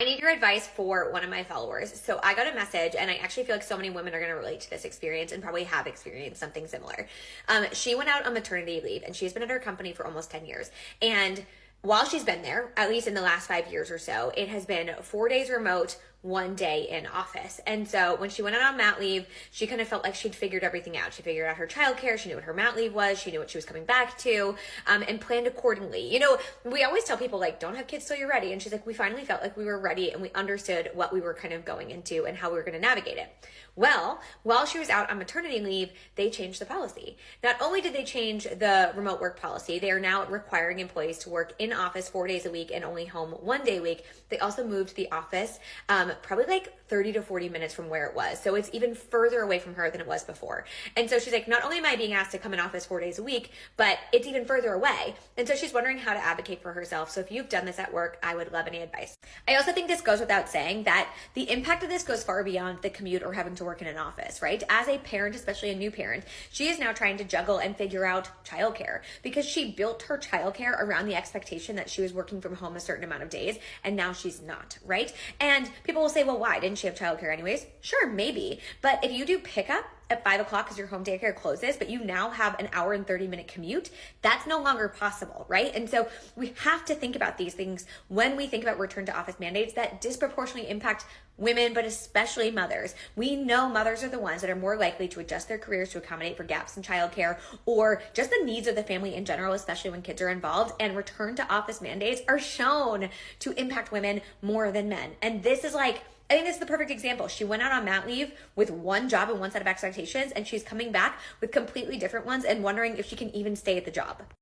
I need your advice for one of my followers. So I got a message, and I actually feel like so many women are going to relate to this experience and probably have experienced something similar. She went out on maternity leave, and she's been at her company for almost 10 years. And while she's been there, at least in the last 5 years or so, it has been 4 days remote, 1 day in office. And so when she went out on mat leave, she kind of felt like she'd figured everything out. She figured out her childcare. She knew what her mat leave was. She knew what she was coming back to, and planned accordingly. You know, we always tell people, like, don't have kids till you're ready. And she's like, we finally felt like we were ready and we understood what we were kind of going into and how we were going to navigate it. Well, while she was out on maternity leave, they changed the policy. Not only did they change the remote work policy, they are now requiring employees to work in office 4 days a week and only home 1 day a week. They also moved the office probably like 30 to 40 minutes from where it was. So it's even further away from her than it was before. And so she's like, not only am I being asked to come in office 4 days a week, but it's even further away. And so she's wondering how to advocate for herself. So if you've done this at work, I would love any advice. I also think this goes without saying that the impact of this goes far beyond the commute or having to work in an office, right? As a parent, especially a new parent, she is now trying to juggle and figure out childcare because she built her childcare around the expectation that she was working from home a certain amount of days, and now she's not, right? And people will say, well, why? Didn't she have childcare anyways? Sure, maybe. But if you do pickup at 5 o'clock because your home daycare closes, but you now have an hour and 30-minute commute, that's no longer possible, right? And so we have to think about these things when we think about return to office mandates that disproportionately impact women, but especially mothers. We know mothers are the ones that are more likely to adjust their careers to accommodate for gaps in childcare or just the needs of the family in general, especially when kids are involved. And return to office mandates are shown to impact women more than men. And this is like, I think this is the perfect example. She went out on mat leave with one job and one set of expectations, and she's coming back with completely different ones and wondering if she can even stay at the job.